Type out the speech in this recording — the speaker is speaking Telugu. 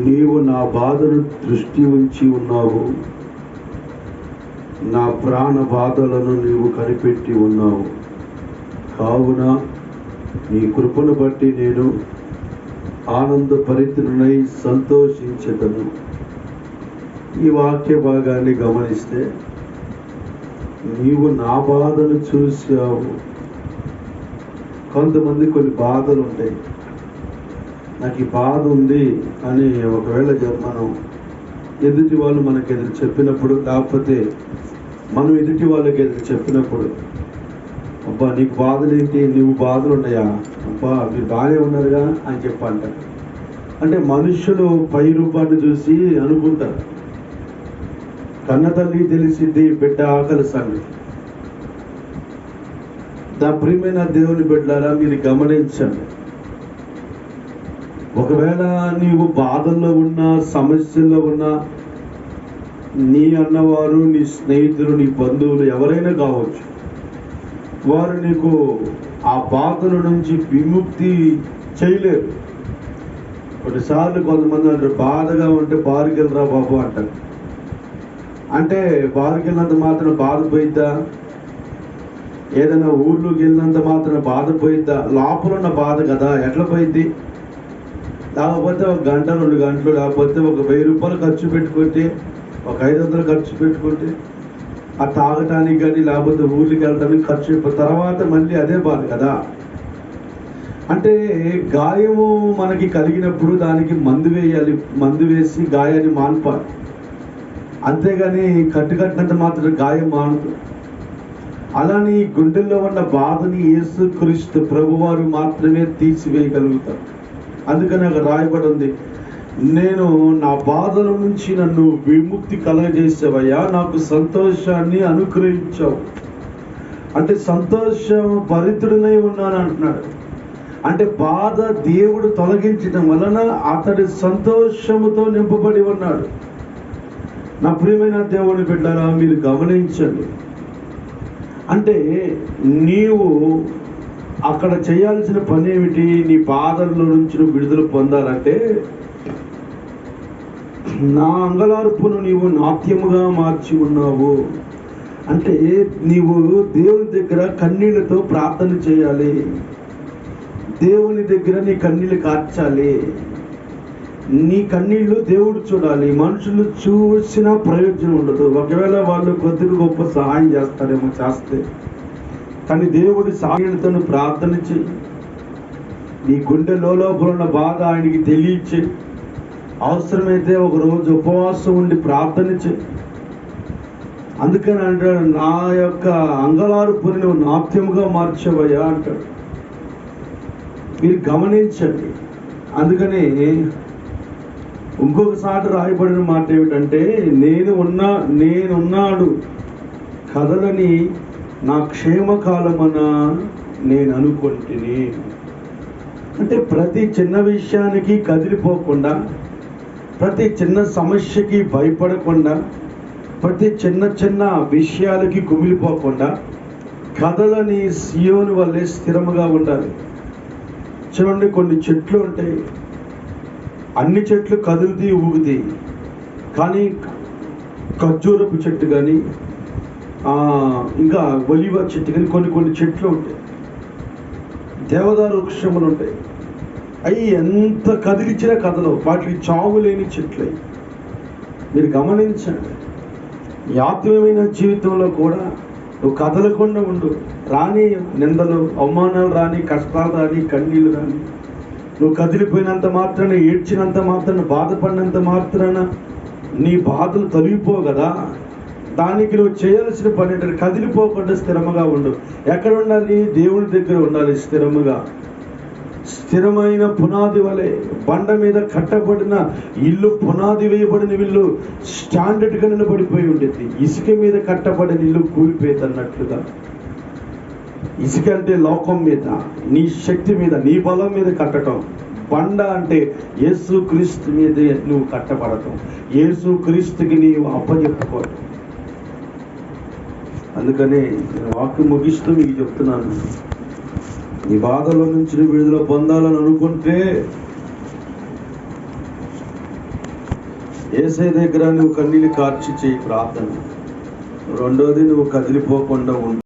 నీవు నా బాధను దృష్టి ఉంచి ఉన్నావు, నా ప్రాణ బాధలను నీవు కనిపెట్టి ఉన్నావు. కావున నీ కృపను బట్టి నేను ఆనందభరితుడనై సంతోషించెదను. ఈ వాక్య భాగాన్ని గమనిస్తే, నీవు నా బాధను చూసావు. కొంతమంది కొన్ని బాధలు ఉంటాయి. నాకు ఈ బాధ ఉంది అని ఒకవేళ మనం ఎదుటి వాళ్ళు మనకి ఎదురు చెప్పినప్పుడు, లేకపోతే మనం ఎదుటి వాళ్ళకి ఎదురు చెప్పినప్పుడు, అబ్బా నీకు బాధలేంటి, నువ్వు బాధలు ఉన్నాయా, అబ్బా మీరు బాగానే ఉన్నారుగా అని చెప్పంటారు. అంటే మనుషులు పై రూపాన్ని చూసి అనుకుంటారు. కన్న తల్లి తెలిసింది బిడ్డ ఆకలి సంగతి. నా ప్రియమైన దేవుని బిడ్డలారా, మీరు గమనించండి. ఒకవేళ నీవు బాధల్లో ఉన్నా, సమస్యల్లో ఉన్నా, నీ అన్నవారు, నీ స్నేహితులు, నీ బంధువులు ఎవరైనా కావచ్చు, వారు నీకు ఆ బాధల నుంచి విముక్తి చేయలేరు. కొన్నిసార్లు కొంతమంది అంటారు, బాధగా ఉంటే బారుకి వెళ్ళరా బాబు అంటారు. అంటే బారుకి వెళ్ళినంత మాత్రం బాధ పోయిద్దా? ఏదైనా ఊళ్ళోకి వెళ్ళినంత మాత్రం బాధ పోయిద్దా? లోపల ఉన్న బాధ కదా, ఎట్లా పోయిద్ది? లేకపోతే ఒక గంట 2 గంటలు, లేకపోతే ఒక 1000 రూపాయలు ఖర్చు పెట్టుకుంటే, ఒక 500 ఖర్చు పెట్టుకుంటే, ఆ తాగటానికి కానీ లేకపోతే ఊళ్ళకి వెళ్ళడానికి ఖర్చు అయిపోయిన తర్వాత మళ్ళీ అదే బాధ కదా. అంటే గాయము మనకి కలిగినప్పుడు దానికి మందు వేయాలి, మందు వేసి గాయాన్ని మాన్పాలి. అంతేగాని కట్టినంత మాత్రం గాయం మానదు. అలాని గుండెల్లో ఉన్న బాధని యేసుక్రీస్తు ప్రభువారు మాత్రమే తీసివేయగలుగుతారు. అందుకని అక్కడ రాయబడి ఉంది, నేను నా బాధల నుంచి నన్ను విముక్తి కలగజేసావయ్యా, నాకు సంతోషాన్ని అనుగ్రహించావు. అంటే సంతోషం భరితుడనై ఉన్నాను అంటున్నాడు. అంటే బాధ దేవుడు తొలగించడం వలన అతడి సంతోషముతో నింపబడి ఉన్నాడు. నా ప్రియమైన దేవుని బిడ్డలారా, మీరు గమనించండి. అంటే నీవు అక్కడ చేయాల్సిన పని ఏమిటి? నీ బాధల్లో నుంచి నువ్వు విడుదల పొందాలంటే, నా అంగలార్పును నీవు నాట్యముగా మార్చి ఉన్నావు. అంటే నీవు దేవుని దగ్గర కన్నీళ్లతో ప్రార్థన చేయాలి. దేవుని దగ్గర నీ కన్నీళ్ళు కార్చాలి. నీ కన్నీళ్లు దేవుడు చూడాలి. మనుషులు చూసినా ప్రయోజనం ఉండదు. ఒకవేళ వాళ్ళు కొద్దిగా గొప్ప సహాయం చేస్తారేమో, చేస్తే, కానీ దేవుడి సహాయంతో ప్రార్థన చెయ్యి. నీ గుండె లోపల ఉన్న బాధ ఆయనకి తెలియచే. అవసరమైతే ఒక రోజు ఉపవాసం ఉండి ప్రార్థన చెయ్యి. అందుకని అంటాడు, నా యొక్క అంగలార్పుని నువ్వు నాట్యముగా మార్చవయ్యా అంటాడు. మీరు గమనించండి. అందుకని ఇంకొకసారి రాయబడిన మాట ఏమిటంటే, నేనున్నాడు కదలని నా క్షేమకాలమన నేను అనుకుంటుని. అంటే ప్రతి చిన్న విషయానికి కదిలిపోకుండా, ప్రతి చిన్న సమస్యకి భయపడకుండా, ప్రతి చిన్న విషయాలకి కుమిలిపోకుండా, కదలని సియోను వల్లే స్థిరముగా ఉండాలి. చూడండి, కొన్ని చెట్లు ఉంటాయి, అన్ని చెట్లు కదులుతీ ఊగుతాయి. కానీ ఖర్జూరపు చెట్టు కానీ, ఇంకా ఒలివ చెట్టు కానీ, కొన్ని చెట్లు ఉంటాయి, దేవదారు వృక్షములు ఉంటాయి. అవి ఎంత కదిలించినా కదలవు. వాటికి చావు లేని చెట్లు. మీరు గమనించండి. ఈ ఆత్మీయమైన జీవితంలో కూడా నువ్వు కదలకుండా ఉండు. రాని నిందలు, అవమానాలు రాని, కష్టాలు రాని, కన్నీళ్ళు రాని, నువ్వు కదిలిపోయినంత మాత్రాన, ఏడ్చినంత మాత్రాన, బాధపడినంత మాత్రాన నీ బాధలు తొలగిపోవు కదా. దానికి నువ్వు చేయాల్సిన పని ఏంటంటే, కదిలిపోకుండా స్థిరముగా ఉండు. ఎక్కడ ఉండాలి? దేవుని దగ్గర ఉండాలి. స్థిరమైన పునాది వలె, బండ మీద కట్టబడిన ఇల్లు, పునాది వేయబడిన ఇల్లు స్టాండర్డ్గా నిలబడిపోయి ఉండేది. ఇసుక మీద కట్టబడిన ఇల్లు కూలిపోయేది అన్నట్లుగా. ఇసుక అంటే లోకం మీద, నీ శక్తి మీద, నీ బలం మీద కట్టడం. బండ అంటే యేసుక్రీస్తు మీదే నువ్వు కట్టబడటం, యేసుక్రీస్తుకి నీవు అప్పచెప్పుకోవటం. అందుకని నేను వాక్యం ముగిస్తూ మీకు చెప్తున్నాను, ఈ బాధల నుంచి విడుదల పొందాలని అనుకుంటే యేసయ్య దగ్గర నువ్వు కన్నీళ్ళు కార్చి చేయి ప్రార్థన. రెండోది, నువ్వు కదిలిపోకుండా ఉండు.